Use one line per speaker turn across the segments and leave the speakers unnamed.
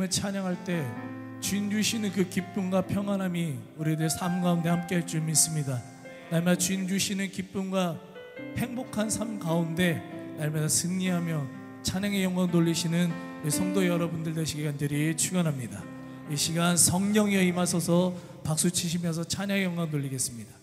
이름을 찬양할 때 주인 주시는 그 기쁨과 평안함이 우리들 삶 가운데 함께할 줄 믿습니다. 날마다 주인 주시는 기쁨과 행복한 삶 가운데 날마다 승리하며 찬양의 영광 돌리시는 우리 성도 여러분들 되시기 간절히 축원합니다. 이 시간 성령이여 임하소서 박수 치시면서 찬양의 영광 돌리겠습니다.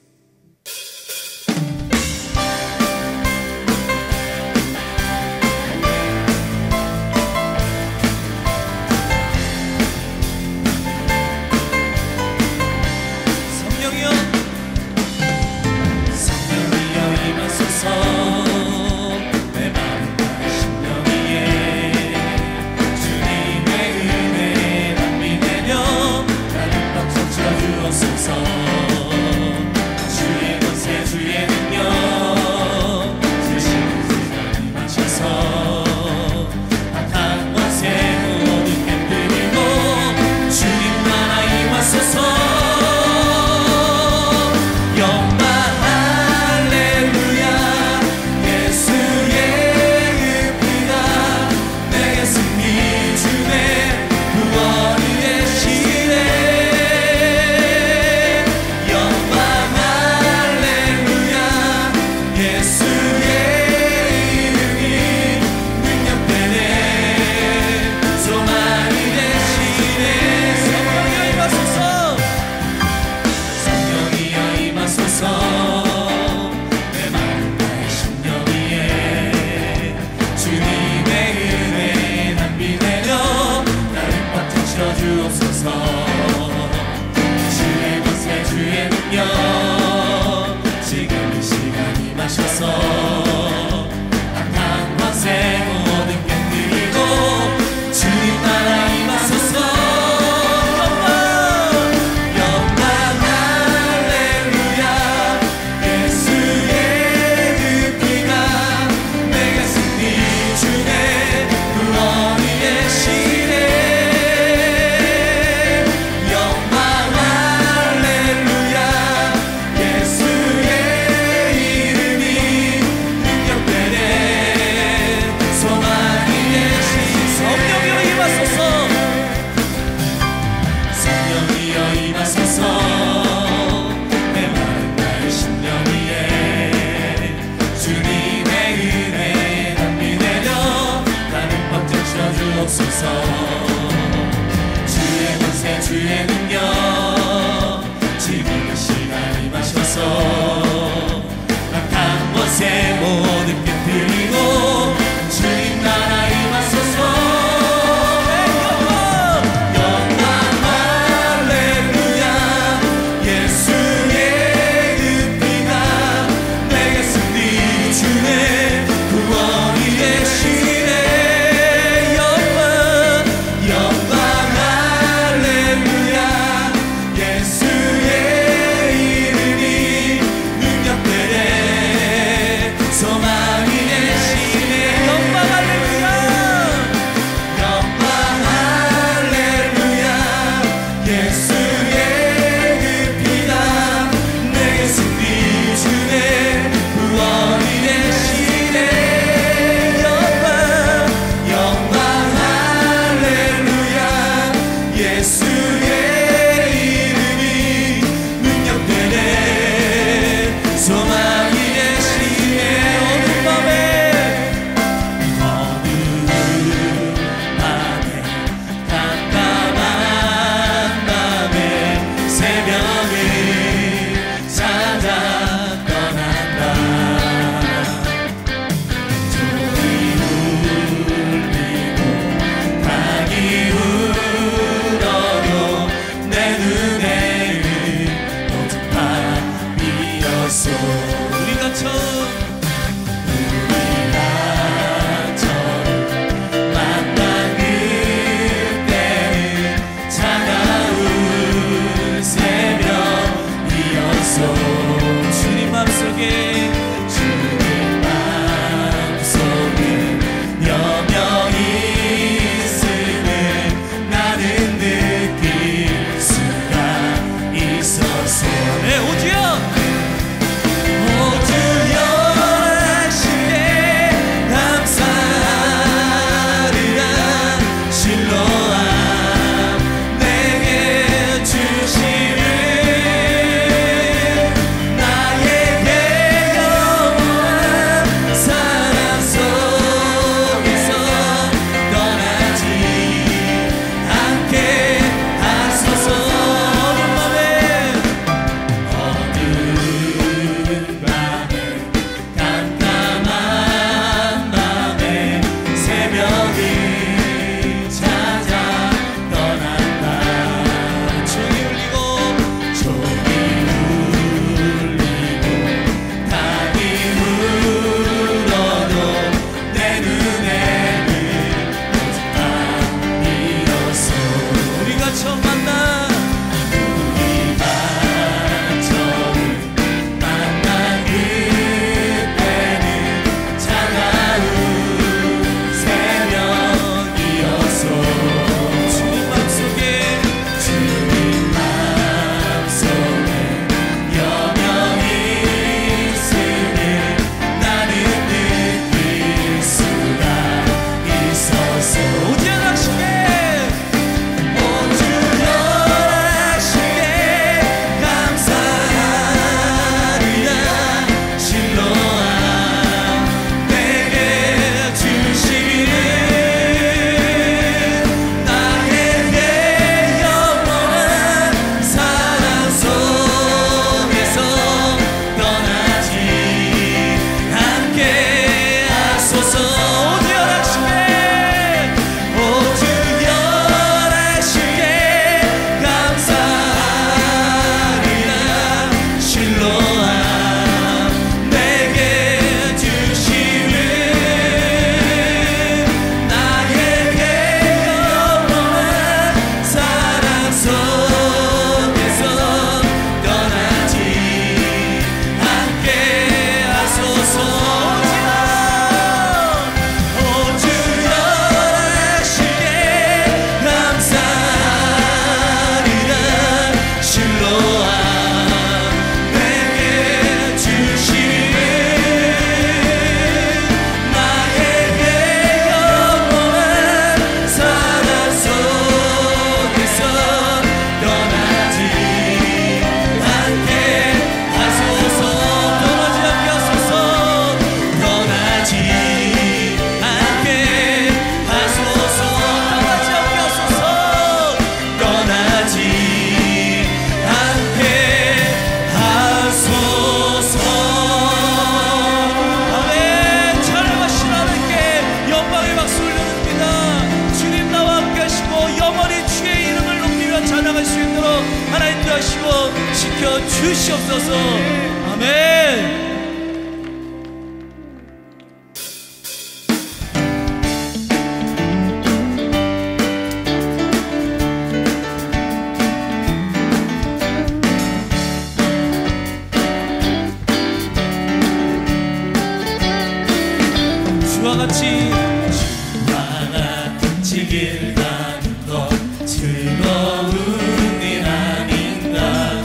주와 같이
길 가는 것 즐거운 일 아닌가.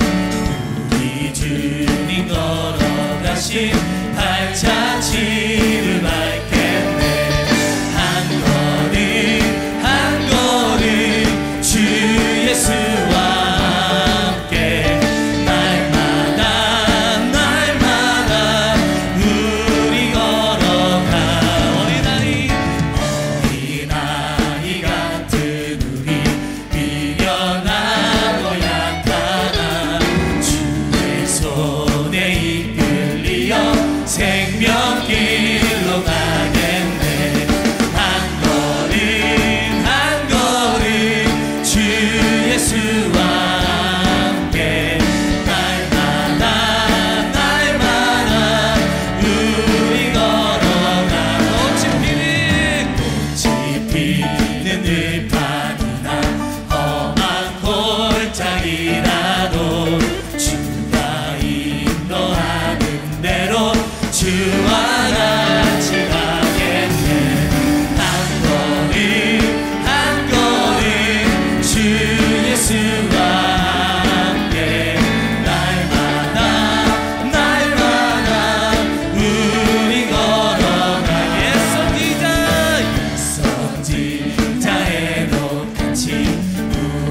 우리 주님 걸어가신 발자취를 밟겠네. 한 걸음 한 걸음 주 예수와 함께 날마다 날마다 우리 걸어가. 어린아이 같은 우리 미련하고 약하나 주의 손에 이끌리어 생명길로 가겠네. 한 걸음 한 걸음 주 예수와 함께 날마다 날마다 우리 걸어가. 꽃이 피는 들판이나 험한 골짜기라도 주가 인도하는 대로 주와 같이 가겠네. 한 걸음 한 걸음 주 예수와 함께 날마다 날마다 우리 걸어가. 선지자의 높같이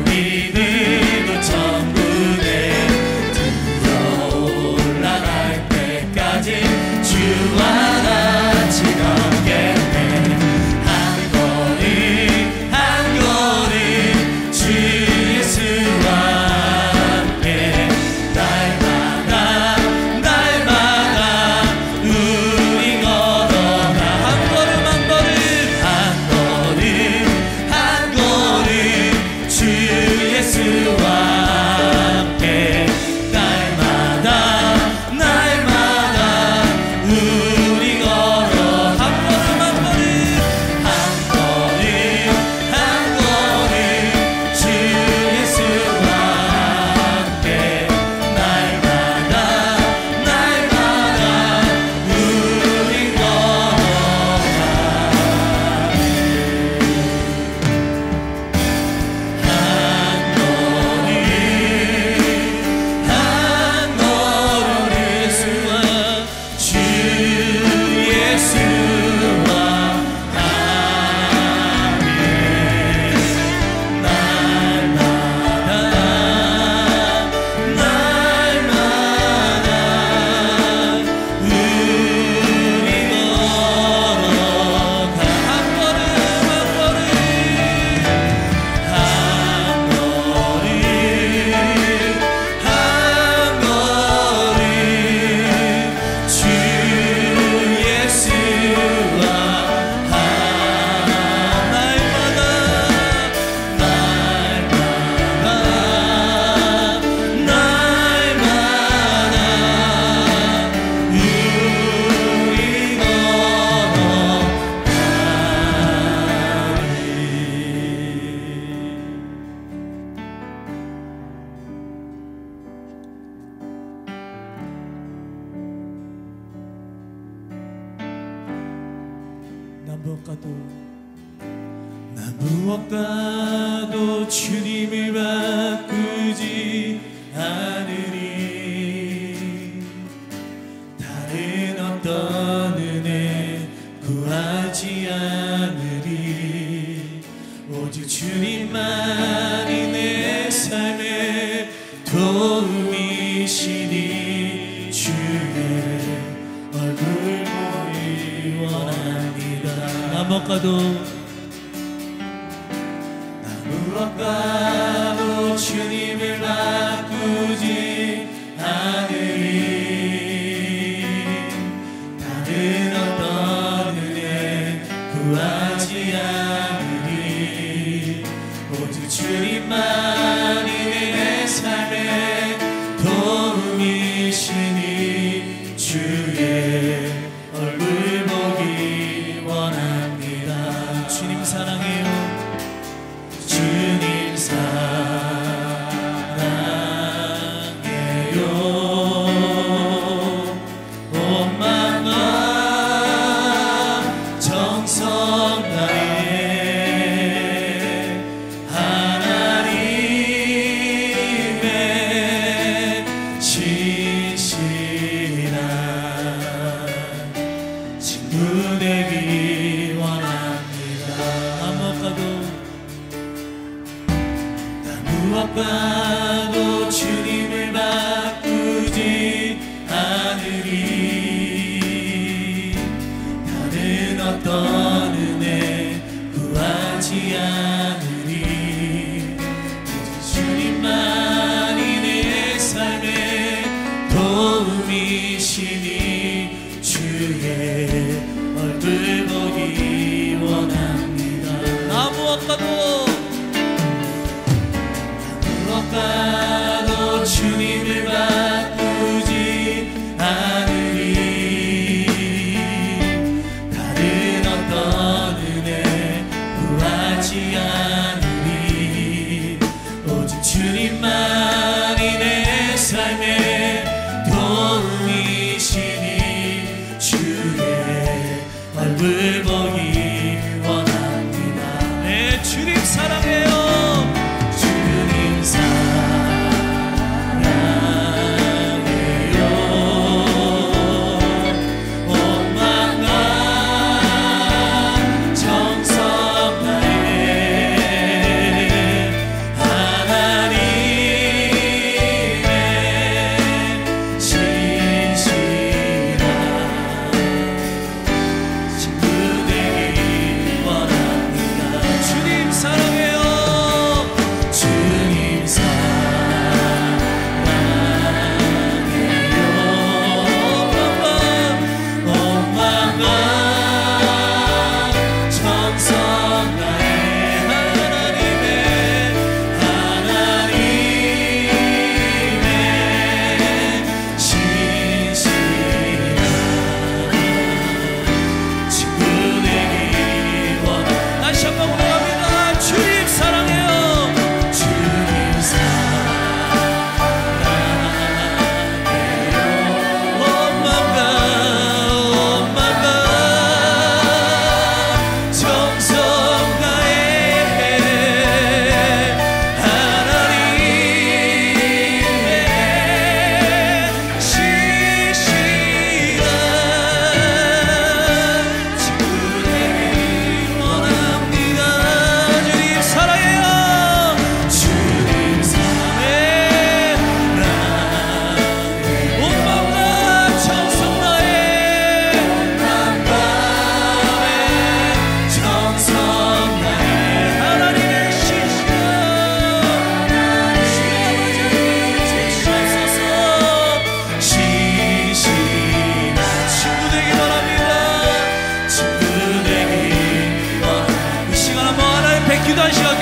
우리들도 천국에 들어올라갈 때까지 주와 같이 걷겠네. 한 걸음 한 걸음 주 예수와 함께 날마다 날마다 우리 걸어가. 한 걸음 한 걸음 한 걸음 한 걸음 주 예수와 함께 날마다 날마다 우리 걸어. 한 걸음 한 걸음 한 걸음 한 걸음 주 예수와 함께 날마다 날마다 우리 걸어가. 한 걸음 예수와 주 예수와 함께 날마다 날마다 우리 걸어가. 한 걸음 한 걸음 한 걸음 주 예수와 날마다 날마다 날마다 우리
나 무엇과도 주님을 바꾸지 않으리. 다른 어떤 은혜 구하지 않으리. 오직 주님만이 내 삶의 도움이시니 주의 얼굴 보기 원합니다. 나 무엇과도 주님을 바꾸지 않으리. 다른 어떤 은혜 구하지 않으리. 오직 주님만이 내 삶의 도움이시니 주의 얼굴 보기 원합니다.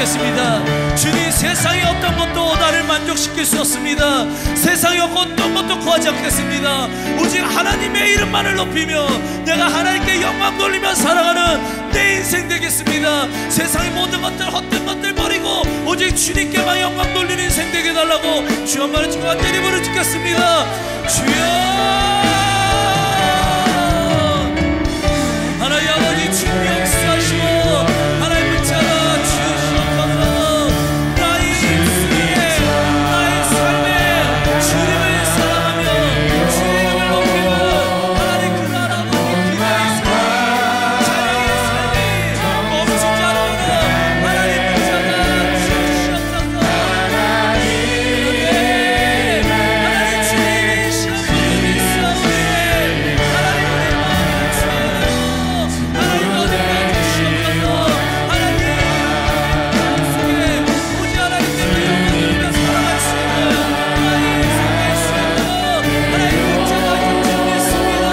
기도하겠습니다. 주님, 세상의 어떤 것도 나를 만족시킬 수 없습니다. 세상의 어떤 것도 구하지 않겠습니다. 오직 하나님의 이름만을 높이며 내가 하나님께 영광 돌리며 살아가는 내 인생 되겠습니다. 세상의 모든 것들, 헛된 것들 버리고 오직 주님께만 영광 돌리는 인생 되게 달라고 주 한마디 주고 간절히 부르짖겠습니다. 주여, 하나님 아버지, 주님 역사하시고 하나님 붙잡아 주시옵소서. 나의 인생에, 나의 삶에 주님을 사랑하며 주의 이름을 높이는 하나님 그 나라 아버지 자녀의 삶이 멈추지 않도록 하나님 붙잡아 주시옵소서. 하나님 주님의 시험이 있사오니 하나님 우리 마음을 주시옵소서. 하나님 어디가 주시옵소서. 하나님 속에 오직 하나님 때문에 영광을 살아갈 수 있는 나의 인생 될 수 있도록 하나님 붙잡아 주시옵습니다.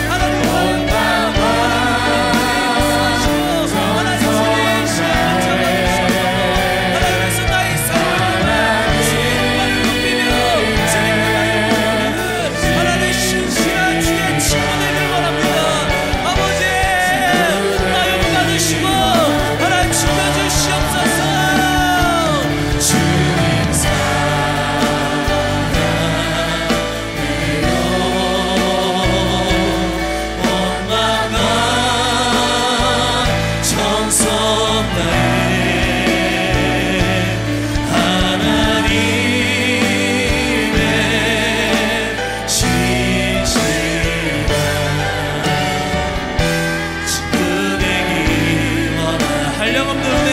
하나님 영광 하나님 주의 시험을 잡아주시옵소서. 하나님께서 나의 삶을 주의 이름을 높이며 주님께만 영광을 하나님 신실한 주의 친구 되길 바랍니다. 아버지, 나 여기 받으시고 하나님 지켜주시옵소서. 주님 사랑하며 정성나에 하나님의 신실한 친구 되기 원하. 한량없는 은혜,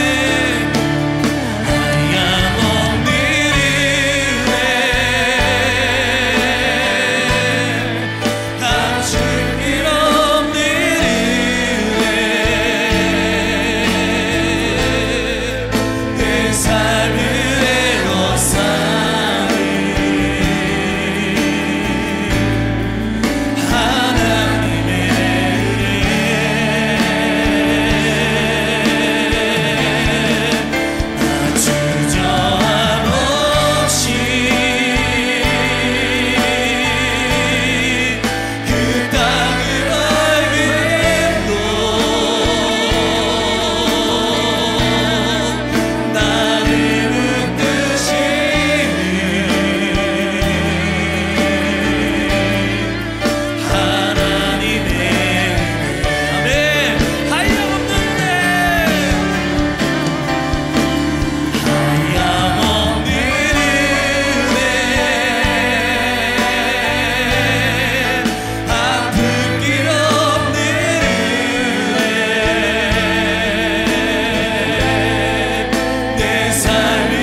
한량없는 은혜, 감출 길 없는 은혜, 내 삶을 애로사니 하나님의 나 주저함 없이 그 땅을 알기로 나를 붙드시는 하나님의 아멘. 한량없는 은혜, 한량없는 은혜, 아픈 길 없는 은혜, 내 삶을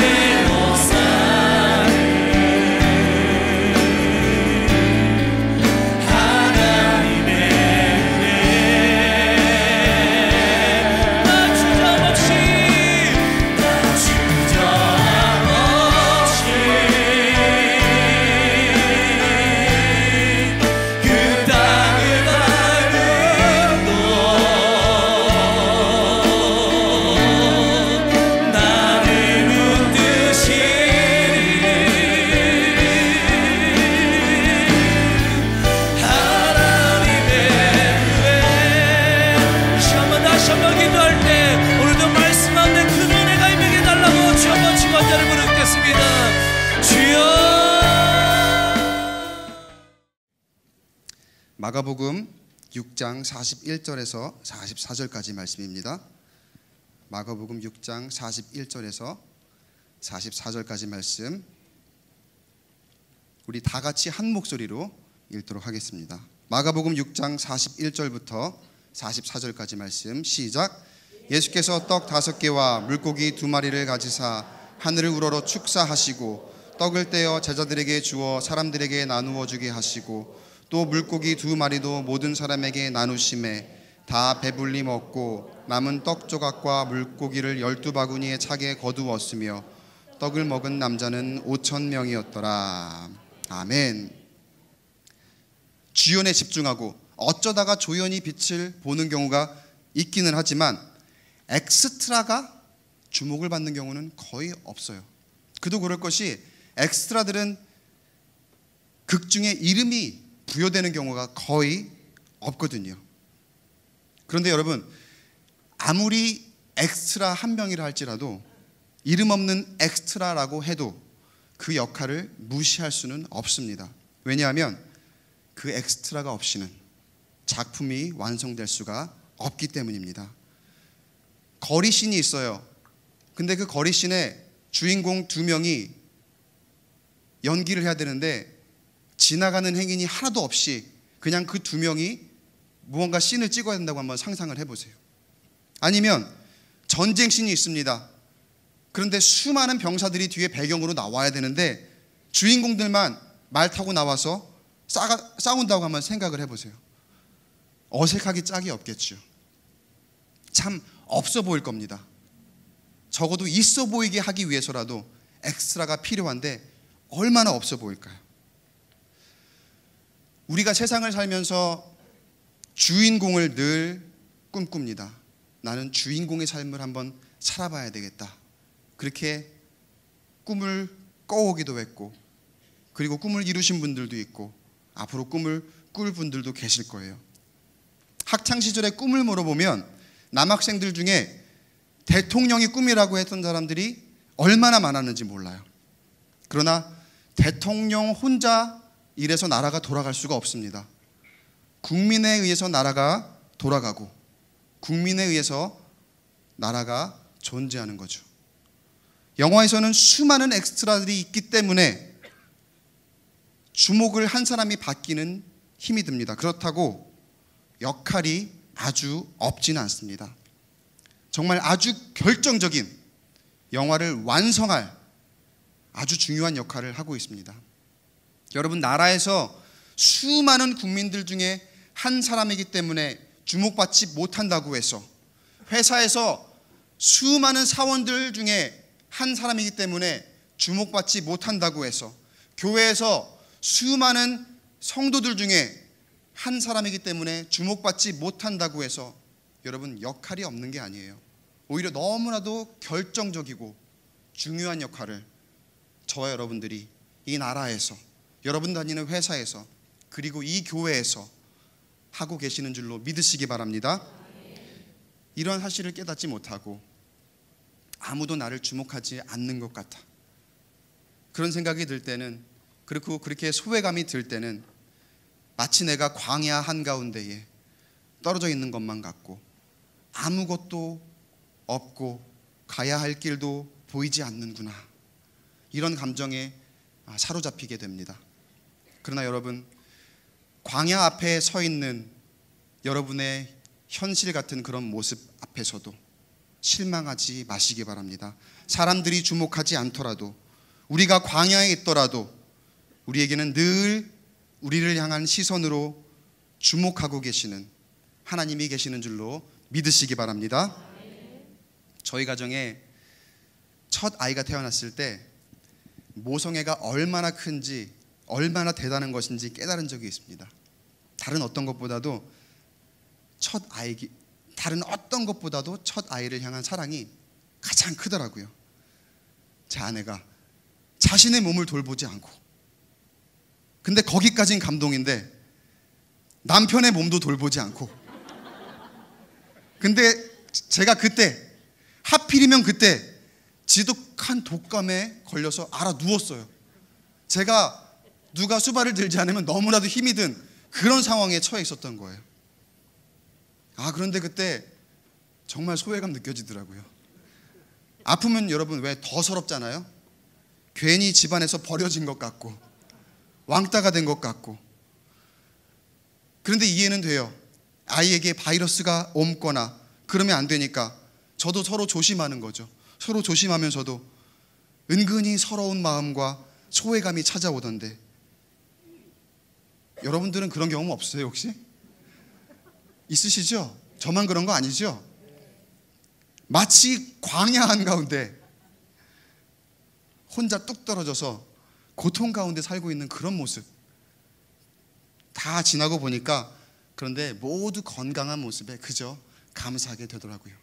애로사니 하나님의 은혜, 나 주저함 없이 그 땅을 알고 나를 붙드시는 하나님의 은혜. 다시 한번 기도할 때 오늘도 말씀 가운데 큰 은혜가 임하게 달라고 주 한번 치고 한자를 부르겠습니다. 주여.
마가복음 6장 41절에서 44절까지 말씀입니다. 마가복음 6장 41절에서 44절까지 말씀 우리 다 같이 한 목소리로 읽도록 하겠습니다. 마가복음 6장 41절부터 44절까지 말씀 시작. 예수께서 떡 5개와 물고기 2마리를 가지사 하늘을 우러러 축사하시고 떡을 떼어 제자들에게 주어 사람들에게 나누어 주게 하시고 또 물고기 2마리도 모든 사람에게 나누심에 다 배불리 먹고 남은 떡 조각과 물고기를 12바구니에 차게 거두었으며 떡을 먹은 남자는 5,000명이었더라. 아멘. 주연에 집중하고 어쩌다가 조연이 빛을 보는 경우가 있기는 하지만 엑스트라가 주목을 받는 경우는 거의 없어요. 그도 그럴 것이 엑스트라들은 극 중에 이름이 부여되는 경우가 거의 없거든요. 그런데 여러분, 아무리 엑스트라 한 명이라 할지라도 이름 없는 엑스트라라고 해도 그 역할을 무시할 수는 없습니다. 왜냐하면 그 엑스트라가 없이는 작품이 완성될 수가 없기 때문입니다. 거리씬이 있어요. 근데 그 거리씬에 주인공 2명이 연기를 해야 되는데 지나가는 행인이 하나도 없이 그냥 그 2명이 무언가 씬을 찍어야 된다고 한번 상상을 해보세요. 아니면 전쟁씬이 있습니다. 그런데 수많은 병사들이 뒤에 배경으로 나와야 되는데 주인공들만 말 타고 나와서 싸운다고 한번 생각을 해보세요. 어색하기 짝이 없겠죠. 참 없어 보일 겁니다. 적어도 있어 보이게 하기 위해서라도 엑스트라가 필요한데 얼마나 없어 보일까요? 우리가 세상을 살면서 주인공을 늘 꿈꿉니다. 나는 주인공의 삶을 한번 살아봐야 되겠다. 그렇게 꿈을 꿔오기도 했고, 그리고 꿈을 이루신 분들도 있고 앞으로 꿈을 꿀 분들도 계실 거예요. 학창시절에 꿈을 물어보면 남학생들 중에 대통령이 꿈이라고 했던 사람들이 얼마나 많았는지 몰라요. 그러나 대통령 혼자 이래서 나라가 돌아갈 수가 없습니다. 국민에 의해서 나라가 돌아가고 국민에 의해서 나라가 존재하는 거죠. 영화에서는 수많은 엑스트라들이 있기 때문에 주목을 한 사람이 받기는 힘이 듭니다. 그렇다고 역할이 아주 없지는 않습니다. 정말 아주 결정적인 영화를 완성할 아주 중요한 역할을 하고 있습니다. 여러분, 나라에서 수많은 국민들 중에 한 사람이기 때문에 주목받지 못한다고 해서, 회사에서 수많은 사원들 중에 한 사람이기 때문에 주목받지 못한다고 해서, 교회에서 수많은 성도들 중에 한 사람이기 때문에 주목받지 못한다고 해서 여러분, 역할이 없는 게 아니에요. 오히려 너무나도 결정적이고 중요한 역할을 저와 여러분들이 이 나라에서, 여러분 다니는 회사에서, 그리고 이 교회에서 하고 계시는 줄로 믿으시기 바랍니다. 이런 사실을 깨닫지 못하고 아무도 나를 주목하지 않는 것 같아, 그런 생각이 들 때는, 그리고 그렇게 소외감이 들 때는 마치 내가 광야 한가운데에 떨어져 있는 것만 같고 아무것도 없고 가야 할 길도 보이지 않는구나, 이런 감정에 사로잡히게 됩니다. 그러나 여러분, 광야 앞에 서 있는 여러분의 현실 같은 그런 모습 앞에서도 실망하지 마시기 바랍니다. 사람들이 주목하지 않더라도, 우리가 광야에 있더라도 우리에게는 늘 우리를 향한 시선으로 주목하고 계시는 하나님이 계시는 줄로 믿으시기 바랍니다. 저희 가정에 첫 아이가 태어났을 때 모성애가 얼마나 큰지, 얼마나 대단한 것인지 깨달은 적이 있습니다. 다른 어떤 것보다도 첫 아이를 향한 사랑이 가장 크더라고요. 제 아내가 자신의 몸을 돌보지 않고, 근데 거기까진 감동인데 남편의 몸도 돌보지 않고, 근데 제가 그때 하필이면 그때 지독한 독감에 걸려서 알아 누웠어요. 제가 누가 수발을 들지 않으면 너무나도 힘이 든 그런 상황에 처해 있었던 거예요. 그런데 그때 정말 소외감 느껴지더라고요. 아프면 여러분 왜 더 서럽잖아요. 괜히 집안에서 버려진 것 같고 왕따가 된 것 같고. 그런데 이해는 돼요. 아이에게 바이러스가 옮거나 그러면 안 되니까 저도 서로 조심하는 거죠. 서로 조심하면서도 은근히 서러운 마음과 소외감이 찾아오던데, 여러분들은 그런 경험 없으세요 혹시? 있으시죠? 저만 그런 거 아니죠? 마치 광야 한가운데 혼자 뚝 떨어져서 고통 가운데 살고 있는 그런 모습 다 지나고 보니까, 그런데 모두 건강한 모습에 그저 감사하게 되더라고요.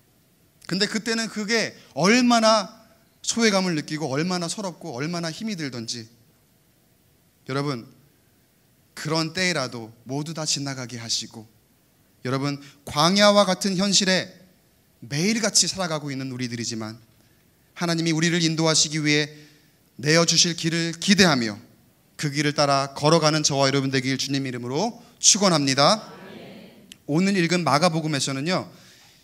근데 그때는 그게 얼마나 소외감을 느끼고 얼마나 서럽고 얼마나 힘이 들던지, 여러분 그런 때라도 모두 다 지나가게 하시고, 여러분 광야와 같은 현실에 매일같이 살아가고 있는 우리들이지만 하나님이 우리를 인도하시기 위해 내어주실 길을 기대하며 그 길을 따라 걸어가는 저와 여러분 되길 주님 이름으로 축원합니다. 오늘 읽은 마가복음에서는요,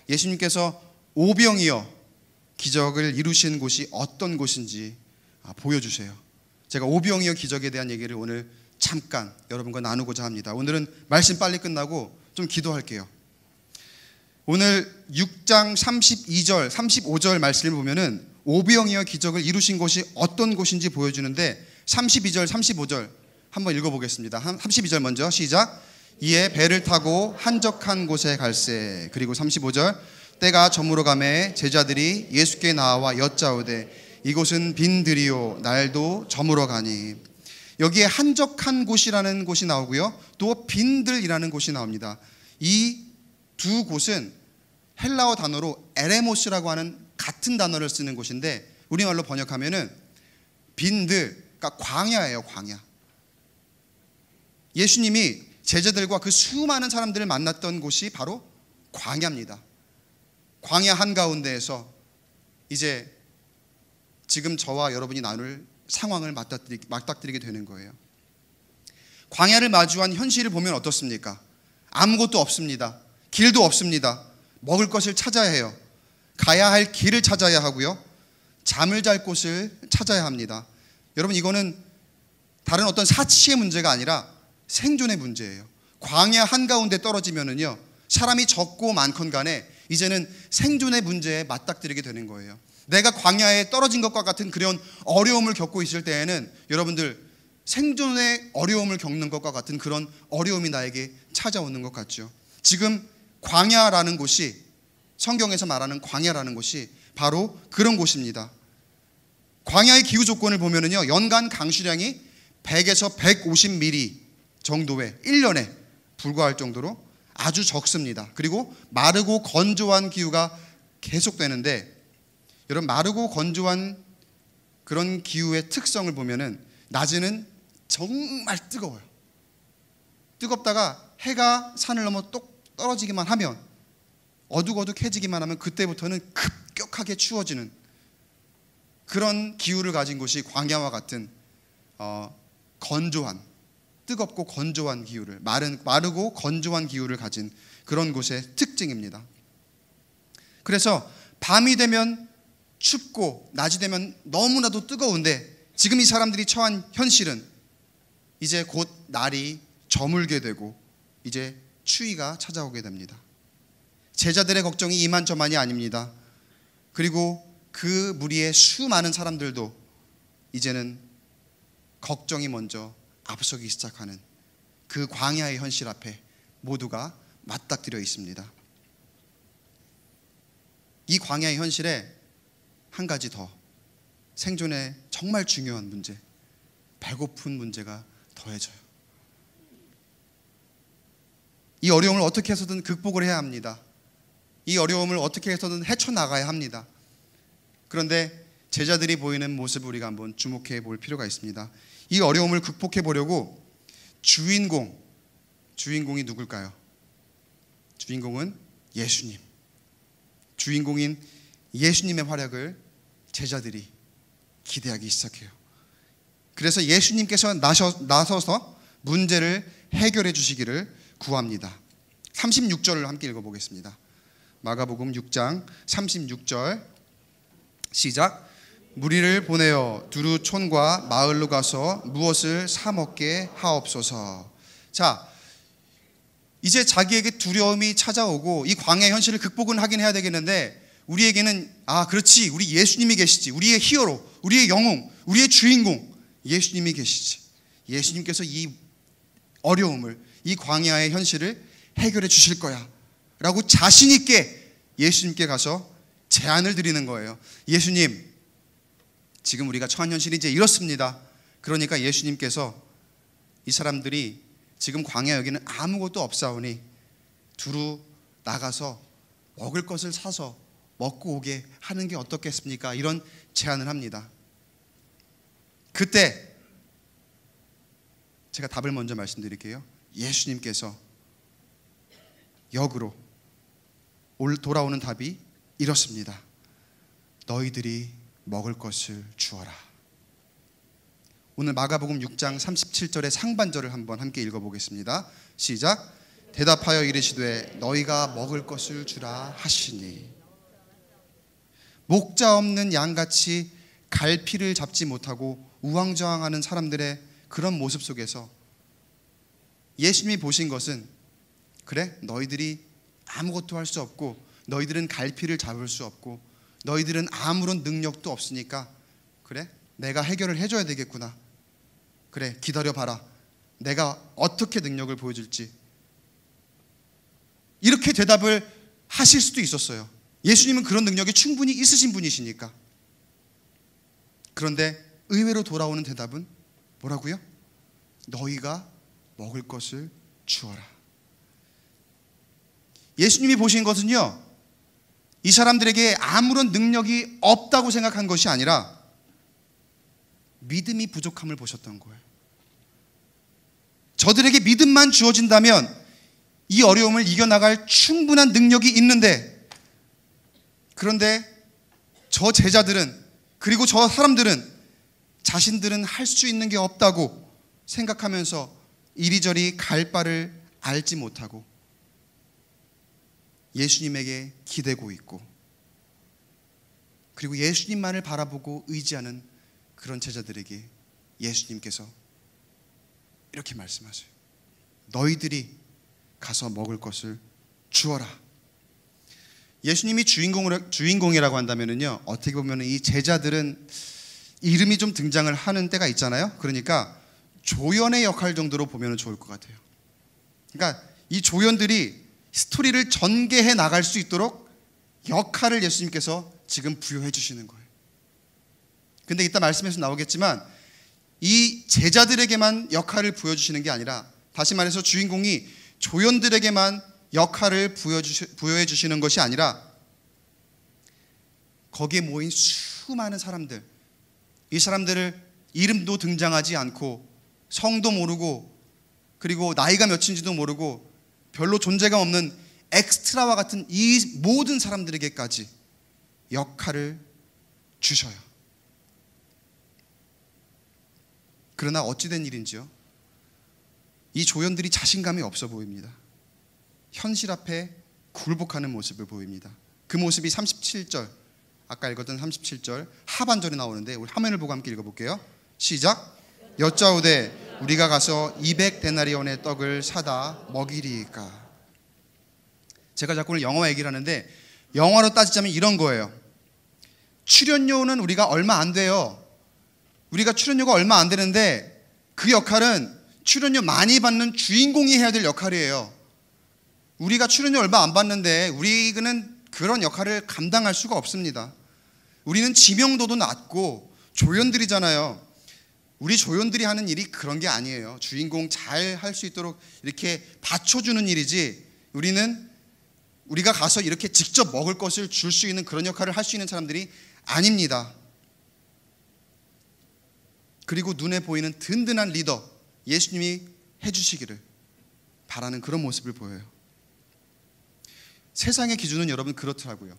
예수님께서 오병이어 기적을 이루신 곳이 어떤 곳인지 보여주세요. 제가 오병이어 기적에 대한 얘기를 오늘 잠깐 여러분과 나누고자 합니다. 오늘은 말씀 빨리 끝나고 좀 기도할게요. 오늘 6장 32절, 35절 말씀을 보면은 오병이어 기적을 이루신 곳이 어떤 곳인지 보여주는데 32절, 35절 한번 읽어보겠습니다. 32절 먼저 시작. 이에 배를 타고 한적한 곳에 갈새. 그리고 35절 때가 저물어 가매 제자들이 예수께 나와 여짜오되 이곳은 빈들이요 날도 저물어 가니. 여기에 한적한 곳이라는 곳이 나오고요, 또 빈들이라는 곳이 나옵니다. 이 두 곳은 헬라어 단어로 에레모스라고 하는 같은 단어를 쓰는 곳인데 우리말로 번역하면은 빈들, 그러니까 광야예요. 광야. 예수님이 제자들과 그 수많은 사람들을 만났던 곳이 바로 광야입니다. 광야 한가운데에서 이제 지금 저와 여러분이 나눌 상황을 맞닥뜨리게 되는 거예요. 광야를 마주한 현실을 보면 어떻습니까? 아무것도 없습니다. 길도 없습니다. 먹을 것을 찾아야 해요. 가야 할 길을 찾아야 하고요, 잠을 잘 곳을 찾아야 합니다. 여러분 이거는 다른 어떤 사치의 문제가 아니라 생존의 문제예요. 광야 한가운데 떨어지면은요, 사람이 적고 많건 간에 이제는 생존의 문제에 맞닥뜨리게 되는 거예요. 내가 광야에 떨어진 것과 같은 그런 어려움을 겪고 있을 때에는 여러분들 생존의 어려움을 겪는 것과 같은 그런 어려움이 나에게 찾아오는 것 같죠. 지금 광야라는 곳이, 성경에서 말하는 광야라는 곳이 바로 그런 곳입니다. 광야의 기후 조건을 보면은요, 연간 강수량이 100에서 150mm 정도의 1년에 불과할 정도로 아주 적습니다. 그리고 마르고 건조한 기후가 계속되는데, 여러분 마르고 건조한 그런 기후의 특성을 보면은 낮에는 정말 뜨거워요. 뜨겁다가 해가 산을 넘어 똑 떨어지기만 하면, 어둑어둑해지기만 하면 그때부터는 급격하게 추워지는 그런 기후를 가진 곳이 광야와 같은 건조한, 뜨겁고 건조한 기후를, 마르고 건조한 기후를 가진 그런 곳의 특징입니다. 그래서 밤이 되면 춥고 낮이 되면 너무나도 뜨거운데, 지금 이 사람들이 처한 현실은 이제 곧 날이 저물게 되고 이제 추위가 찾아오게 됩니다. 제자들의 걱정이 이만저만이 아닙니다. 그리고 그 무리의 수많은 사람들도 이제는 걱정이 먼저 앞서기 시작하는 그 광야의 현실 앞에 모두가 맞닥뜨려 있습니다. 이 광야의 현실에 한 가지 더, 생존에 정말 중요한 문제, 배고픈 문제가 더해져요. 이 어려움을 어떻게 해서든 극복을 해야 합니다. 이 어려움을 어떻게 해서든 헤쳐나가야 합니다. 그런데 제자들이 보이는 모습을 우리가 한번 주목해 볼 필요가 있습니다. 이 어려움을 극복해 보려고 주인공이 누굴까요? 주인공은 예수님. 주인공인 예수님의 활약을 제자들이 기대하기 시작해요. 그래서 예수님께서 나서서 문제를 해결해 주시기를 구합니다. 36절을 함께 읽어보겠습니다. 마가복음 6장 36절 시작. 무리를 보내어 두루 촌과 마을로 가서 무엇을 사 먹게 하옵소서. 자, 이제 자기에게 두려움이 찾아오고 이 광야의 현실을 극복은 하긴 해야 되겠는데, 우리에게는 그렇지, 우리 예수님이 계시지, 우리의 히어로, 우리의 영웅, 우리의 주인공 예수님이 계시지. 예수님께서 이 어려움을, 이 광야의 현실을 해결해 주실 거야 라고 자신 있게 예수님께 가서 제안을 드리는 거예요. 예수님, 지금 우리가 처한 현실이 이제 이렇습니다. 그러니까 예수님께서 이 사람들이 지금 광야 여기는 아무것도 없사오니 두루 나가서 먹을 것을 사서 먹고 오게 하는 게 어떻겠습니까? 이런 제안을 합니다. 그때 제가 답을 먼저 말씀드릴게요. 예수님께서 역으로 돌아오는 답이 이렇습니다. 너희들이 먹을 것을 주어라. 오늘 마가복음 6장 37절의 상반절을 한번 함께 읽어보겠습니다. 시작. 대답하여 이르시되 너희가 먹을 것을 주라 하시니. 목자 없는 양같이 갈피를 잡지 못하고 우왕좌왕하는 사람들의 그런 모습 속에서 예수님이 보신 것은, 그래, 너희들이 아무것도 할 수 없고, 너희들은 갈피를 잡을 수 없고, 너희들은 아무런 능력도 없으니까, 그래, 내가 해결을 해줘야 되겠구나. 그래, 기다려봐라. 내가 어떻게 능력을 보여줄지. 이렇게 대답을 하실 수도 있었어요. 예수님은 그런 능력이 충분히 있으신 분이시니까. 그런데 의외로 돌아오는 대답은 뭐라고요? 너희가 먹을 것을 주어라. 예수님이 보신 것은요, 이 사람들에게 아무런 능력이 없다고 생각한 것이 아니라 믿음이 부족함을 보셨던 거예요. 저들에게 믿음만 주어진다면 이 어려움을 이겨나갈 충분한 능력이 있는데, 그런데 저 제자들은, 그리고 저 사람들은 자신들은 할 수 있는 게 없다고 생각하면서 이리저리 갈 바를 알지 못하고 예수님에게 기대고 있고, 그리고 예수님만을 바라보고 의지하는 그런 제자들에게 예수님께서 이렇게 말씀하세요. 너희들이 가서 먹을 것을 주어라. 예수님이 주인공이라고 한다면요, 어떻게 보면 이 제자들은 이름이 좀 등장을 하는 때가 있잖아요. 그러니까 조연의 역할 정도로 보면 좋을 것 같아요. 그러니까 이 조연들이 스토리를 전개해 나갈 수 있도록 역할을 예수님께서 지금 부여해 주시는 거예요. 근데 이따 말씀에서 나오겠지만 이 제자들에게만 역할을 부여주시는 게 아니라, 다시 말해서 주인공이 조연들에게만 역할을 부여해 주시는 것이 아니라 거기에 모인 수많은 사람들, 이 사람들을 이름도 등장하지 않고 성도 모르고 그리고 나이가 몇인지도 모르고 별로 존재감 없는 엑스트라와 같은 이 모든 사람들에게까지 역할을 주셔요. 그러나 어찌된 일인지요, 이 조연들이 자신감이 없어 보입니다. 현실 앞에 굴복하는 모습을 보입니다. 그 모습이 37절, 아까 읽었던 37절 하반절에 나오는데 우리 화면을 보고 함께 읽어볼게요. 시작. 여짜오되 우리가 가서 200데나리온의 떡을 사다 먹이리이까. 제가 자꾸 오늘 영어 얘기를 하는데 영어로 따지자면 이런 거예요. 출연료는 우리가 얼마 안 돼요. 우리가 출연료가 얼마 안 되는데 그 역할은 출연료 많이 받는 주인공이 해야 될 역할이에요. 우리가 출연료 얼마 안 받는데 우리는 그런 역할을 감당할 수가 없습니다. 우리는 지명도도 낮고 조연들이잖아요. 우리 조연들이 하는 일이 그런 게 아니에요. 주인공 잘 할 수 있도록 이렇게 받쳐주는 일이지, 우리가 가서 이렇게 직접 먹을 것을 줄 수 있는 그런 역할을 할 수 있는 사람들이 아닙니다. 그리고 눈에 보이는 든든한 리더 예수님이 해주시기를 바라는 그런 모습을 보여요. 세상의 기준은 여러분 그렇더라고요.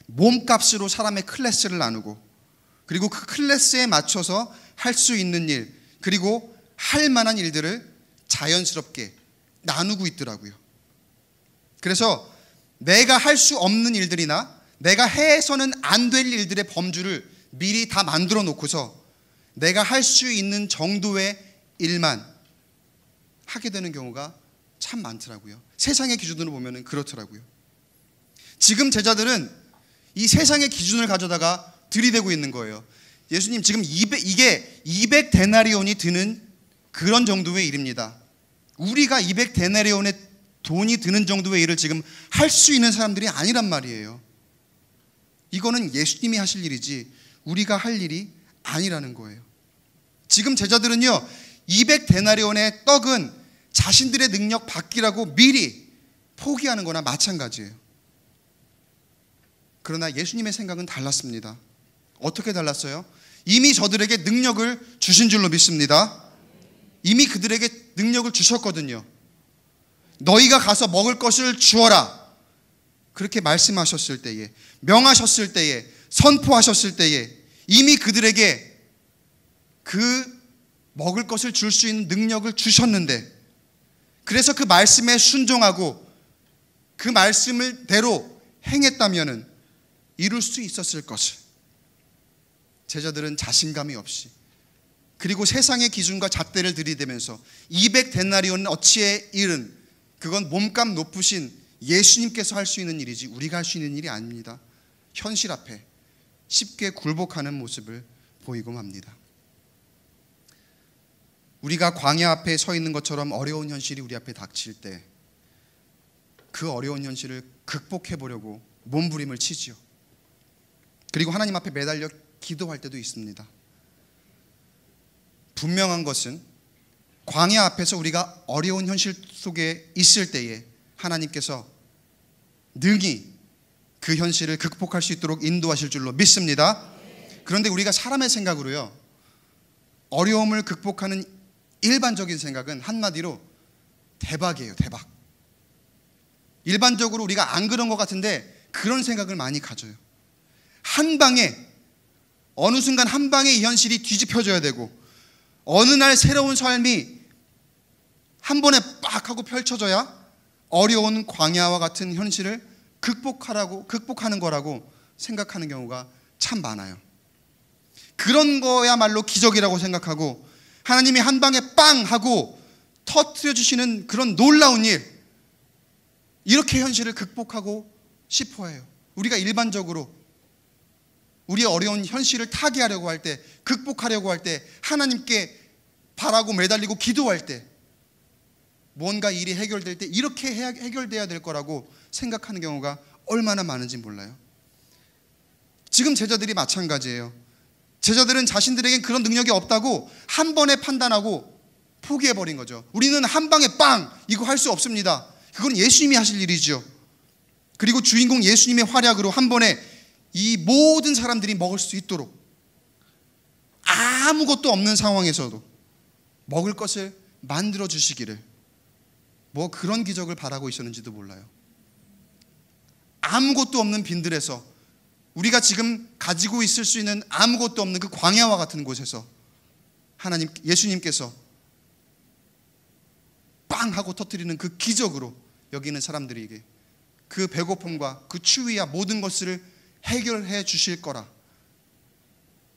몸값으로 사람의 클래스를 나누고, 그리고 그 클래스에 맞춰서 할 수 있는 일, 그리고 할 만한 일들을 자연스럽게 나누고 있더라고요. 그래서 내가 할 수 없는 일들이나 내가 해서는 안 될 일들의 범주를 미리 다 만들어 놓고서 내가 할 수 있는 정도의 일만 하게 되는 경우가 참 많더라고요. 세상의 기준으로 보면 그렇더라고요. 지금 제자들은 이 세상의 기준을 가져다가 들이대고 있는 거예요. 예수님, 지금 이게 200데나리온이 드는 그런 정도의 일입니다. 우리가 200데나리온의 돈이 드는 정도의 일을 지금 할 수 있는 사람들이 아니란 말이에요. 이거는 예수님이 하실 일이지 우리가 할 일이 아니라는 거예요. 지금 제자들은요, 200데나리온의 떡은 자신들의 능력 밖이라고 미리 포기하는 거나 마찬가지예요. 그러나 예수님의 생각은 달랐습니다. 어떻게 달랐어요? 이미 저들에게 능력을 주신 줄로 믿습니다. 이미 그들에게 능력을 주셨거든요. 너희가 가서 먹을 것을 주어라. 그렇게 말씀하셨을 때에, 명하셨을 때에, 선포하셨을 때에 이미 그들에게 그 먹을 것을 줄 수 있는 능력을 주셨는데, 그래서 그 말씀에 순종하고 그 말씀을 대로 행했다면 이룰 수 있었을 것을 제자들은 자신감이 없이, 그리고 세상의 기준과 잣대를 들이대면서 200데나리온은 어찌에 일은, 그건 몸값 높으신 예수님께서 할 수 있는 일이지 우리가 할 수 있는 일이 아닙니다. 현실 앞에 쉽게 굴복하는 모습을 보이고 맙니다. 우리가 광야 앞에 서 있는 것처럼 어려운 현실이 우리 앞에 닥칠 때 그 어려운 현실을 극복해 보려고 몸부림을 치지요. 그리고 하나님 앞에 매달려 기도할 때도 있습니다. 분명한 것은 광야 앞에서 우리가 어려운 현실 속에 있을 때에 하나님께서 능히 그 현실을 극복할 수 있도록 인도하실 줄로 믿습니다. 그런데 우리가 사람의 생각으로요, 어려움을 극복하는 일반적인 생각은 한마디로 대박이에요. 대박. 일반적으로 우리가 안 그런 것 같은데 그런 생각을 많이 가져요. 한 방에, 어느 순간 한 방에 이 현실이 뒤집혀져야 되고, 어느 날 새로운 삶이 한 번에 빡 하고 펼쳐져야 어려운 광야와 같은 현실을 극복하는 거라고 생각하는 경우가 참 많아요. 그런 거야말로 기적이라고 생각하고, 하나님이 한 방에 빵 하고 터뜨려 주시는 그런 놀라운 일, 이렇게 현실을 극복하고 싶어 해요. 우리가 일반적으로 우리의 어려운 현실을 타개하려고 할 때, 극복하려고 할 때, 하나님께 바라고 매달리고 기도할 때, 뭔가 일이 해결될 때 이렇게 해결돼야 될 거라고 생각하는 경우가 얼마나 많은지 몰라요. 지금 제자들이 마찬가지예요. 제자들은 자신들에겐 그런 능력이 없다고 한 번에 판단하고 포기해버린 거죠. 우리는 한 방에 빵! 이거 할 수 없습니다. 그건 예수님이 하실 일이죠. 그리고 주인공 예수님의 활약으로 한 번에 이 모든 사람들이 먹을 수 있도록, 아무것도 없는 상황에서도 먹을 것을 만들어 주시기를, 뭐 그런 기적을 바라고 있었는지도 몰라요. 아무것도 없는 빈들에서, 우리가 지금 가지고 있을 수 있는 아무것도 없는 그 광야와 같은 곳에서 예수님께서 빵 하고 터뜨리는 그 기적으로 여기 있는 사람들에게 그 배고픔과 그 추위와 모든 것을 해결해 주실 거라,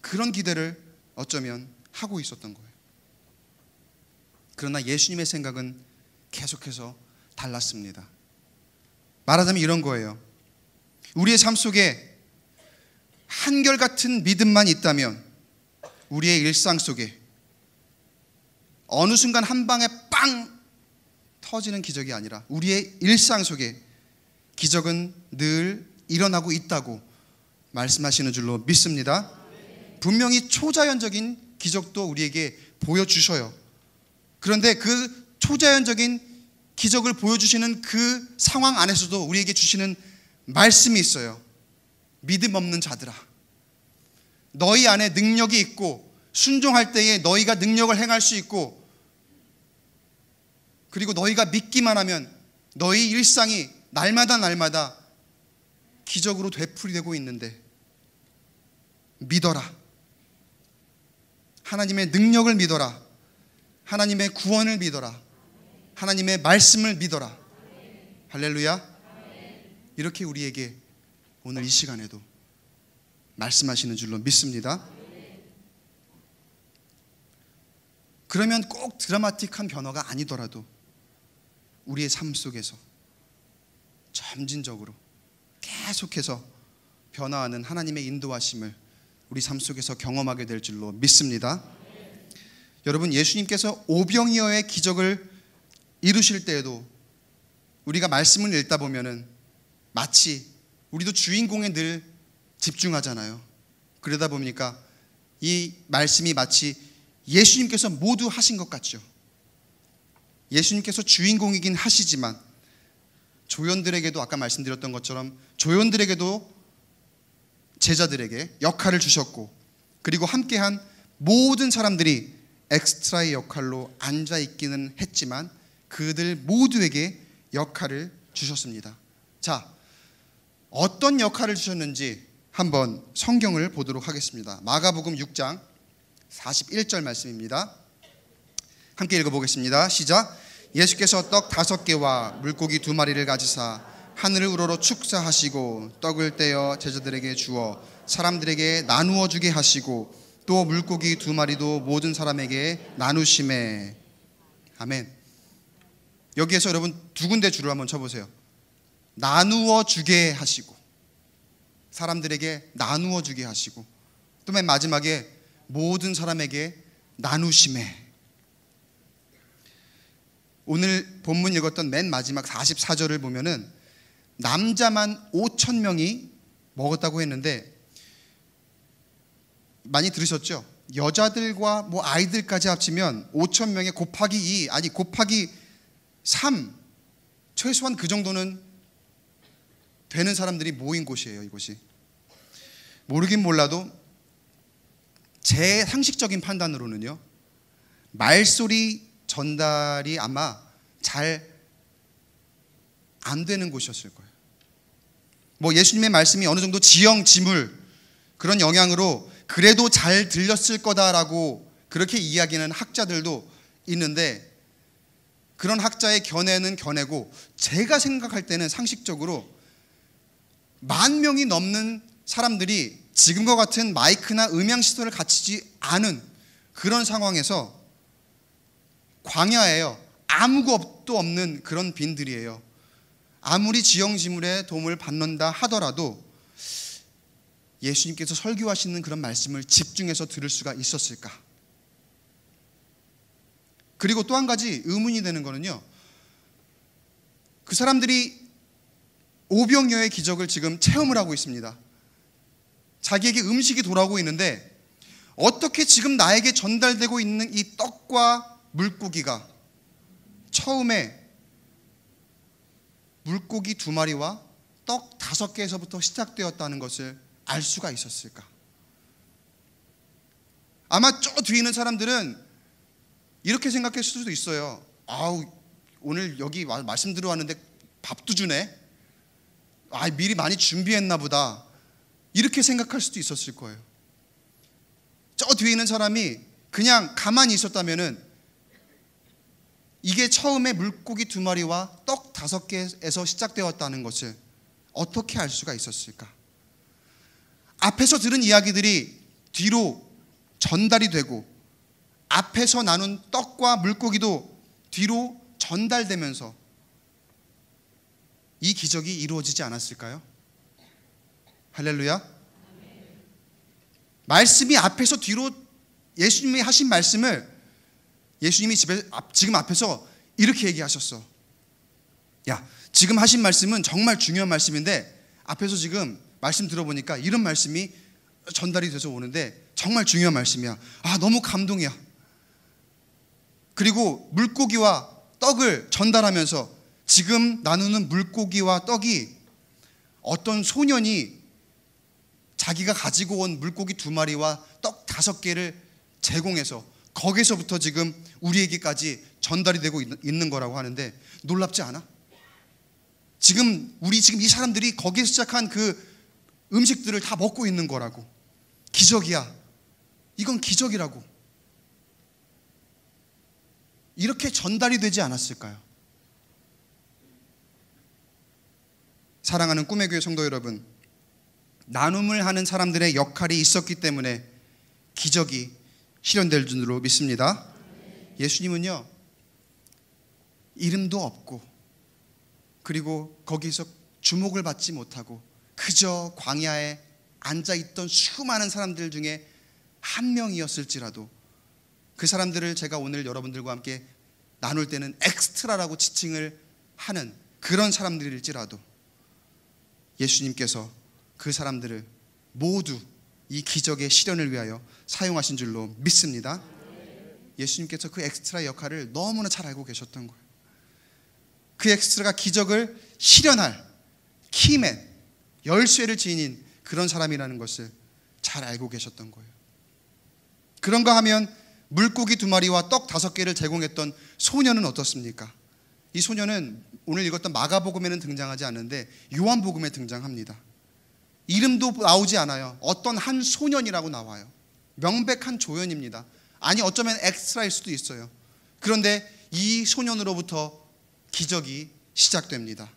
그런 기대를 어쩌면 하고 있었던 거예요. 그러나 예수님의 생각은 계속해서 달랐습니다. 말하자면 이런 거예요. 우리의 삶 속에 한결같은 믿음만 있다면 우리의 일상 속에 어느 순간 한 방에 빵 터지는 기적이 아니라 우리의 일상 속에 기적은 늘 일어나고 있다고 말씀하시는 줄로 믿습니다. 분명히 초자연적인 기적도 우리에게 보여주셔요. 그런데 그 초자연적인 기적을 보여주시는 그 상황 안에서도 우리에게 주시는 말씀이 있어요. 믿음 없는 자들아, 너희 안에 능력이 있고 순종할 때에 너희가 능력을 행할 수 있고, 그리고 너희가 믿기만 하면 너희 일상이 날마다 기적으로 되풀이되고 있는데 믿어라. 하나님의 능력을 믿어라. 하나님의 구원을 믿어라. 하나님의 말씀을 믿어라. 할렐루야. 이렇게 우리에게 오늘 이 시간에도 말씀하시는 줄로 믿습니다. 그러면 꼭 드라마틱한 변화가 아니더라도 우리의 삶 속에서 점진적으로 계속해서 변화하는 하나님의 인도하심을 우리 삶 속에서 경험하게 될 줄로 믿습니다. 여러분, 예수님께서 오병이어의 기적을 이루실 때에도 우리가 말씀을 읽다 보면은 마치 우리도 주인공에 늘 집중하잖아요. 그러다 보니까 이 말씀이 마치 예수님께서 모두 하신 것 같죠. 예수님께서 주인공이긴 하시지만 조연들에게도, 아까 말씀드렸던 것처럼 조연들에게도 제자들에게 역할을 주셨고, 그리고 함께한 모든 사람들이 엑스트라의 역할로 앉아있기는 했지만 그들 모두에게 역할을 주셨습니다. 자, 어떤 역할을 주셨는지 한번 성경을 보도록 하겠습니다. 마가복음 6장 41절 말씀입니다. 함께 읽어보겠습니다. 시작. 예수께서 떡 5개와 물고기 2마리를 가지사 하늘을 우러러 축사하시고 떡을 떼어 제자들에게 주어 사람들에게 나누어 주게 하시고 또 물고기 2마리도 모든 사람에게 나누심에. 아멘. 여기에서 여러분 두 군데 줄을 한번 쳐보세요. 나누어 주게 하시고, 사람들에게 나누어 주게 하시고, 또 맨 마지막에 모든 사람에게 나누심에. 오늘 본문 읽었던 맨 마지막 44절을 보면은 남자만 5,000명이 먹었다고 했는데, 많이 들으셨죠? 여자들과 뭐 아이들까지 합치면 5,000명에 곱하기 2, 아니 곱하기 3, 최소한 그 정도는 되는 사람들이 모인 곳이에요. 이곳이. 모르긴 몰라도 제 상식적인 판단으로는요, 말소리 전달이 아마 잘 안 되는 곳이었을 거예요. 뭐 예수님의 말씀이 어느 정도 지형지물 그런 영향으로 그래도 잘 들렸을 거다라고 그렇게 이야기하는 학자들도 있는데, 그런 학자의 견해는 견해고 제가 생각할 때는 상식적으로 10,000명이 넘는 사람들이 지금과 같은 마이크나 음향시설을 갖추지 않은 그런 상황에서 광야예요. 아무것도 없는 그런 빈들이에요. 아무리 지형지물의 도움을 받는다 하더라도 예수님께서 설교하시는 그런 말씀을 집중해서 들을 수가 있었을까? 그리고 또 한 가지 의문이 되는 거는요, 그 사람들이 오병이어의 기적을 지금 체험을 하고 있습니다. 자기에게 음식이 돌아오고 있는데 어떻게 지금 나에게 전달되고 있는 이 떡과 물고기가 처음에 물고기 2마리와 떡 5개에서부터 시작되었다는 것을 알 수가 있었을까? 아마 저 뒤에 있는 사람들은 이렇게 생각했을 수도 있어요. 아우, 오늘 여기 말씀 들어왔는데 밥도 주네. 아, 미리 많이 준비했나 보다. 이렇게 생각할 수도 있었을 거예요. 저 뒤에 있는 사람이 그냥 가만히 있었다면은 이게 처음에 물고기 2마리와 떡 5개에서 시작되었다는 것을 어떻게 알 수가 있었을까? 앞에서 들은 이야기들이 뒤로 전달이 되고, 앞에서 나눈 떡과 물고기도 뒤로 전달되면서 이 기적이 이루어지지 않았을까요? 할렐루야. 말씀이 앞에서 뒤로, 예수님이 하신 말씀을 예수님이 지금 앞에서 이렇게 얘기하셨어. 야, 지금 하신 말씀은 정말 중요한 말씀인데 앞에서 지금 말씀 들어보니까 이런 말씀이 전달이 돼서 오는데 정말 중요한 말씀이야. 아, 너무 감동이야. 그리고 물고기와 떡을 전달하면서 지금 나누는 물고기와 떡이 어떤 소년이 자기가 가지고 온 물고기 2마리와 떡 5개를 제공해서 거기서부터 지금 우리에게까지 전달이 되고 있는 거라고 하는데 놀랍지 않아? 지금 이 사람들이 거기에서 시작한 그 음식들을 다 먹고 있는 거라고. 기적이야. 이건 기적이라고. 이렇게 전달이 되지 않았을까요? 사랑하는 꿈의 교회 성도 여러분, 나눔을 하는 사람들의 역할이 있었기 때문에 기적이 실현될 줄로 믿습니다. 예수님은요, 이름도 없고 그리고 거기서 주목을 받지 못하고 그저 광야에 앉아있던 수많은 사람들 중에 한 명이었을지라도, 그 사람들을 제가 오늘 여러분들과 함께 나눌 때는 엑스트라라고 지칭을 하는 그런 사람들일지라도 예수님께서 그 사람들을 모두 이 기적의 실현을 위하여 사용하신 줄로 믿습니다. 예수님께서 그 엑스트라 역할을 너무나 잘 알고 계셨던 거예요. 그 엑스트라가 기적을 실현할 키맨, 열쇠를 지닌 그런 사람이라는 것을 잘 알고 계셨던 거예요. 그런가 하면 물고기 2마리와 떡 5개를 제공했던 소녀는 어떻습니까? 이 소녀는 오늘 읽었던 마가복음에는 등장하지 않는데 요한복음에 등장합니다. 이름도 나오지 않아요. 어떤 한 소년이라고 나와요. 명백한 조연입니다. 아니 어쩌면 엑스트라일 수도 있어요. 그런데 이 소년으로부터 기적이 시작됩니다.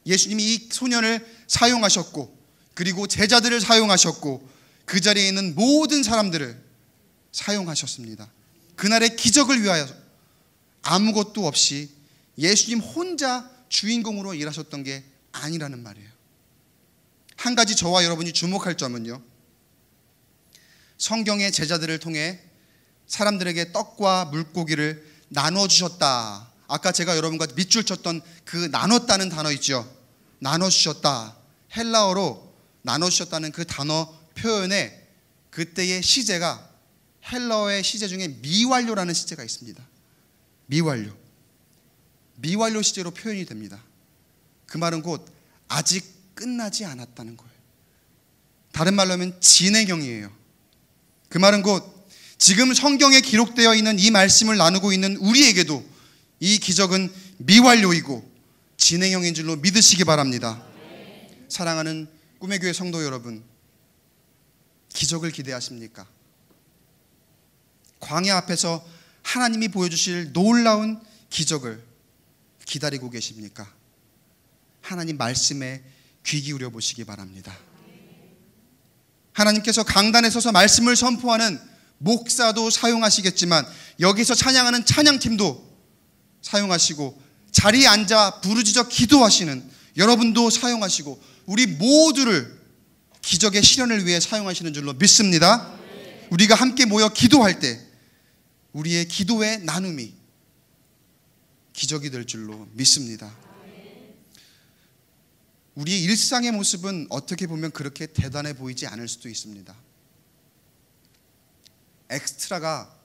예수님이 이 소년을 사용하셨고 그리고 제자들을 사용하셨고 그 자리에 있는 모든 사람들을 사용하셨습니다. 그날의 기적을 위하여 아무것도 없이 예수님 혼자 주인공으로 일하셨던 게 아니라는 말이에요. 한 가지 저와 여러분이 주목할 점은요, 성경의 제자들을 통해 사람들에게 떡과 물고기를 나눠주셨다. 아까 제가 여러분과 밑줄 쳤던 그 나눴다는 단어 있죠. 나눠주셨다. 헬라어로 나눠주셨다는 그 단어 표현에 그때의 시제가 헬라어의 시제 중에 미완료라는 시제가 있습니다. 미완료 시제로 표현이 됩니다. 그 말은 곧 아직 끝나지 않았다는 거예요. 다른 말로 하면 진행형이에요. 그 말은 곧 지금 성경에 기록되어 있는 이 말씀을 나누고 있는 우리에게도 이 기적은 미완료이고 진행형인 줄로 믿으시기 바랍니다. 사랑하는 꿈의 교회 성도 여러분, 기적을 기대하십니까? 광야 앞에서 하나님이 보여주실 놀라운 기적을 기다리고 계십니까? 하나님 말씀에 귀 기울여 보시기 바랍니다. 하나님께서 강단에 서서 말씀을 선포하는 목사도 사용하시겠지만 여기서 찬양하는 찬양팀도 사용하시고 자리에 앉아 부르짖어 기도하시는 여러분도 사용하시고 우리 모두를 기적의 실현을 위해 사용하시는 줄로 믿습니다. 우리가 함께 모여 기도할 때 우리의 기도의 나눔이 기적이 될 줄로 믿습니다. 우리의 일상의 모습은 어떻게 보면 그렇게 대단해 보이지 않을 수도 있습니다. 엑스트라가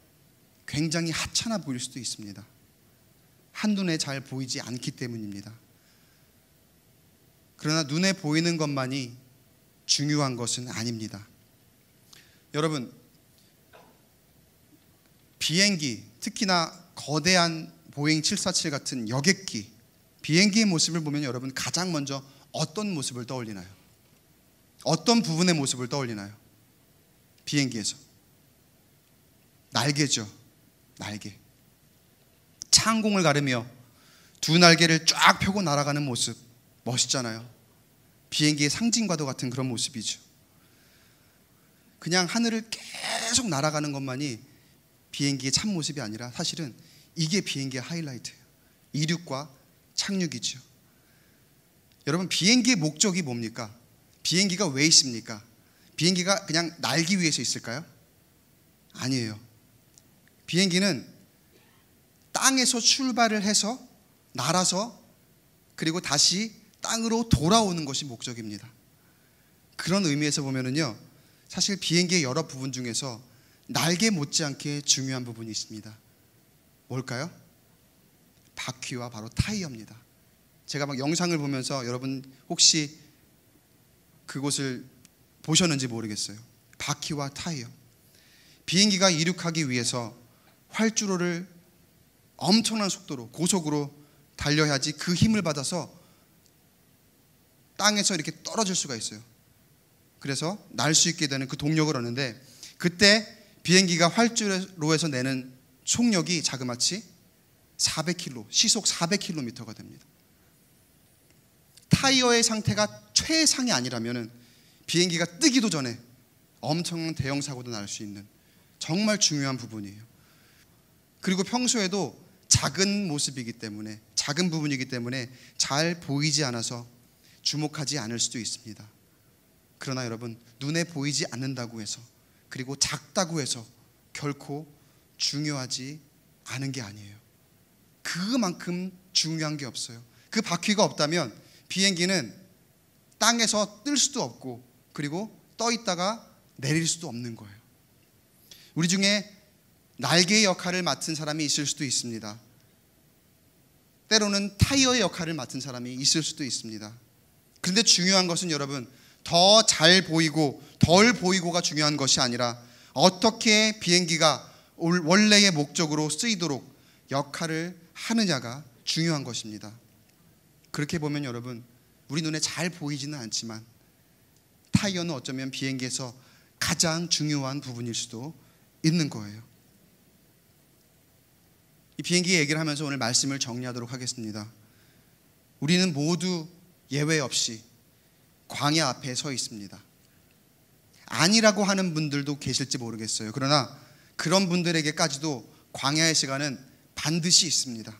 굉장히 하찮아 보일 수도 있습니다. 한눈에 잘 보이지 않기 때문입니다. 그러나 눈에 보이는 것만이 중요한 것은 아닙니다. 여러분, 비행기, 특히나 거대한 보잉 747 같은 여객기, 비행기의 모습을 보면 여러분 가장 먼저 어떤 모습을 떠올리나요? 어떤 부분의 모습을 떠올리나요? 비행기에서 날개죠. 날개. 창공을 가르며 두 날개를 쫙 펴고 날아가는 모습 멋있잖아요. 비행기의 상징과도 같은 그런 모습이죠. 그냥 하늘을 계속 날아가는 것만이 비행기의 참모습이 아니라 사실은 이게 비행기의 하이라이트예요. 이륙과 착륙이죠. 여러분, 비행기의 목적이 뭡니까? 비행기가 왜 있습니까? 비행기가 그냥 날기 위해서 있을까요? 아니에요. 비행기는 땅에서 출발을 해서 날아서 그리고 다시 땅으로 돌아오는 것이 목적입니다. 그런 의미에서 보면은요, 사실 비행기의 여러 부분 중에서 날개 못지않게 중요한 부분이 있습니다. 뭘까요? 바퀴와 바로 타이어입니다. 제가 막 영상을 보면서 여러분 혹시 그곳을 보셨는지 모르겠어요. 바퀴와 타이어. 비행기가 이륙하기 위해서 활주로를 엄청난 속도로 고속으로 달려야지 그 힘을 받아서 땅에서 이렇게 떨어질 수가 있어요. 그래서 날 수 있게 되는 그 동력을 얻는데, 그때 비행기가 활주로에서 내는 속력이 자그마치 400km, 시속 400km가 됩니다. 타이어의 상태가 최상이 아니라면 비행기가 뜨기도 전에 엄청난 대형 사고도 날 수 있는 정말 중요한 부분이에요. 그리고 평소에도 작은 모습이기 때문에, 작은 부분이기 때문에 잘 보이지 않아서 주목하지 않을 수도 있습니다. 그러나 여러분, 눈에 보이지 않는다고 해서, 그리고 작다고 해서 결코 중요하지 않은 게 아니에요. 그만큼 중요한 게 없어요. 그 바퀴가 없다면 비행기는 땅에서 뜰 수도 없고, 그리고 떠 있다가 내릴 수도 없는 거예요. 우리 중에 날개의 역할을 맡은 사람이 있을 수도 있습니다. 때로는 타이어의 역할을 맡은 사람이 있을 수도 있습니다. 그런데 중요한 것은 여러분, 더 잘 보이고 덜 보이고가 중요한 것이 아니라 어떻게 비행기가 원래의 목적으로 쓰이도록 역할을 하느냐가 중요한 것입니다. 그렇게 보면 여러분, 우리 눈에 잘 보이지는 않지만 타이어는 어쩌면 비행기에서 가장 중요한 부분일 수도 있는 거예요. 이 비행기 얘기를 하면서 오늘 말씀을 정리하도록 하겠습니다. 우리는 모두 예외 없이 광야 앞에 서 있습니다. 아니라고 하는 분들도 계실지 모르겠어요. 그러나 그런 분들에게까지도 광야의 시간은 반드시 있습니다.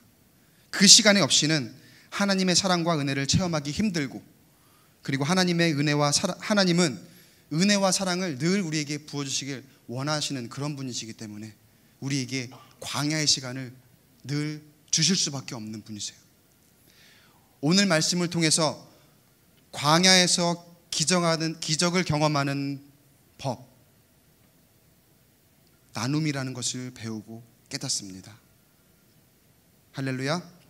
그 시간이 없이는 하나님의 사랑과 은혜를 체험하기 힘들고, 그리고 하나님은 은혜와 사랑을 늘 우리에게 부어주시길 원하시는 그런 분이시기 때문에 우리에게 광야의 시간을 늘 주실 수밖에 없는 분이세요. 오늘 말씀을 통해서 광야에서 기적을 경험하는 법, 나눔이라는 것을 배우고 깨닫습니다. 할렐루야.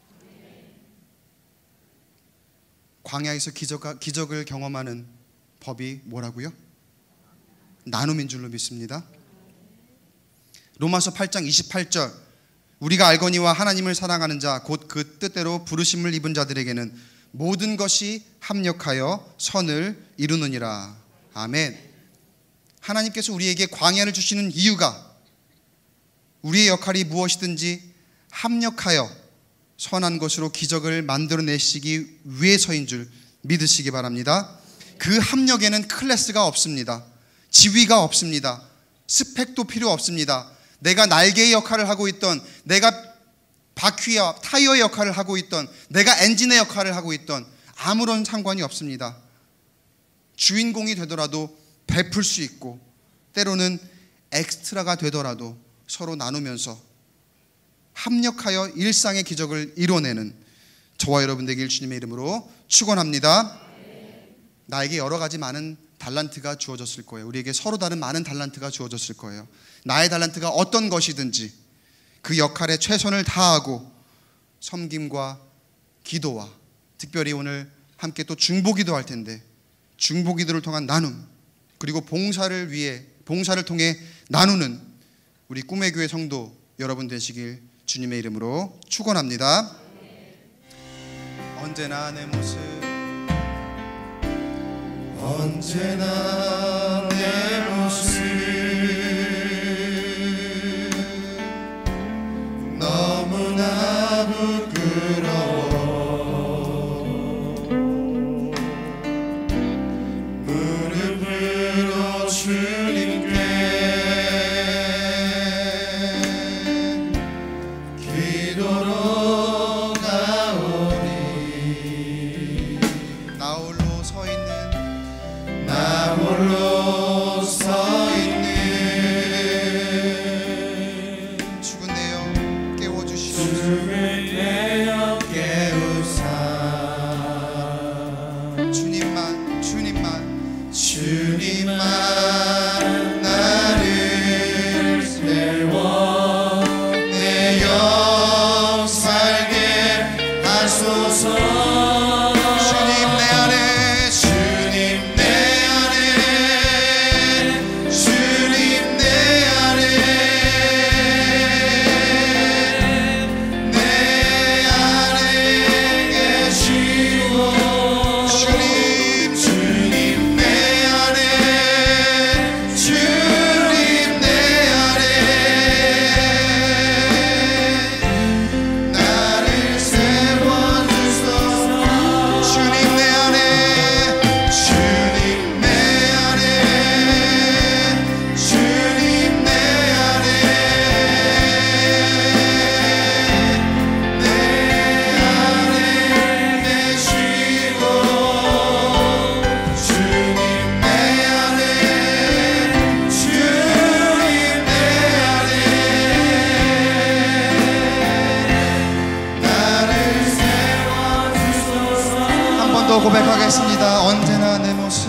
광야에서 기적을 경험하는 법이 뭐라고요? 나눔인 줄로 믿습니다. 로마서 8장 28절, 우리가 알거니와 하나님을 사랑하는 자 곧 그 뜻대로 부르심을 입은 자들에게는 모든 것이 합력하여 선을 이루느니라. 아멘. 하나님께서 우리에게 광야를 주시는 이유가 우리의 역할이 무엇이든지 합력하여 선한 것으로 기적을 만들어내시기 위해서인 줄 믿으시기 바랍니다. 그 합력에는 클래스가 없습니다. 지위가 없습니다. 스펙도 필요 없습니다. 내가 날개의 역할을 하고 있던, 내가 바퀴와 타이어의 역할을 하고 있던, 내가 엔진의 역할을 하고 있던 아무런 상관이 없습니다. 주인공이 되더라도 베풀 수 있고, 때로는 엑스트라가 되더라도 서로 나누면서 합력하여 일상의 기적을 이뤄내는 저와 여러분 되길 주님의 이름으로 축원합니다. 나에게 여러 가지 많은 달란트가 주어졌을 거예요. 우리에게 서로 다른 많은 달란트가 주어졌을 거예요. 나의 달란트가 어떤 것이든지 그 역할에 최선을 다하고 섬김과 기도와, 특별히 오늘 함께 또 중보기도 할 텐데 중보기도를 통한 나눔, 그리고 봉사를 통해 나누는 우리 꿈의 교회 성도 여러분 되시길 주님의 이름으로 축원합니다. 언제나 내 모습,
언제나 내 모습 너무나 부끄러워 무릎으로 주님께 기도로 가오니
나 홀로 서 있는 죽은 내 영 깨워주시옵소서. 주님만 나를 세워 내 영 살게 하소서. 주님 내 안에 고백하겠습니다. 언제나 내 모습,